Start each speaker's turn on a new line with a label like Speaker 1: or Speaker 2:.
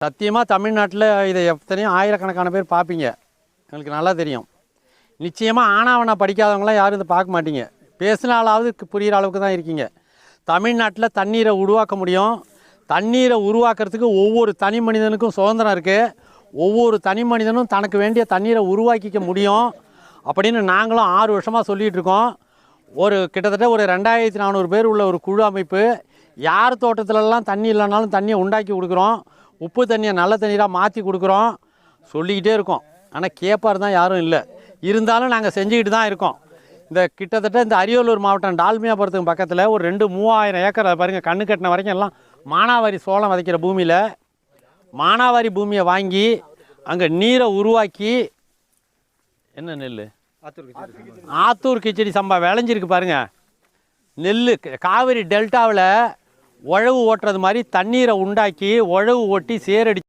Speaker 1: சத்தியமாக தமிழ்நாட்டில் இதை எத்தனையும் ஆயிரக்கணக்கான பேர் பார்ப்பீங்க, எங்களுக்கு நல்லா தெரியும். நிச்சயமாக ஆனாவனா படிக்காதவங்களாம் யாரும் இதை பார்க்க மாட்டீங்க. பேசினாலாவது புரிகிற அளவுக்கு தான் இருக்கீங்க. தமிழ்நாட்டில் தண்ணீரை உருவாக்க முடியும். தண்ணீரை உருவாக்குறதுக்கு ஒவ்வொரு தனி மனிதனுக்கும் சுதந்திரம் இருக்குது. ஒவ்வொரு தனி மனிதனும் தனக்கு வேண்டிய தண்ணீரை உருவாக்கிக்க முடியும் அப்படின்னு நாங்களும் 6 வருஷமாக சொல்லிகிட்டு இருக்கோம். கிட்டத்தட்ட ஒரு 2400 பேர் உள்ள ஒரு குழு அமைப்பு. யார் தோட்டத்திலலாம் தண்ணி இல்லைனாலும் தண்ணியை உண்டாக்கி கொடுக்குறோம். உப்பு தண்ணியை நல்ல தண்ணீராக மாற்றி கொடுக்குறோம். சொல்லிக்கிட்டே இருக்கோம். ஆனால் கேட்பார் தான் யாரும் இல்லை. இருந்தாலும் நாங்கள் செஞ்சுக்கிட்டு தான் இருக்கோம். கிட்டத்தட்ட இந்த அரியலூர் மாவட்டம் டால்மியாபுரத்துக்கு பக்கத்தில் ஒரு 2-3000 ஏக்கர் பாருங்கள், கண்ணு கட்டின வரைக்கும் எல்லாம் மானாவாரி சோளம் விதைக்கிற பூமியில் மானாவாரி பூமியை வாங்கி அங்கே நீரை உருவாக்கி என்ன நெல் ஆத்தூர் கிச்சடி சம்பா விளைஞ்சிருக்கு பாருங்கள். நெல் காவிரி டெல்டாவில் உழவு ஓட்டுறது மாதிரி தண்ணீரை உண்டாக்கி உழவு ஓட்டி சேரடி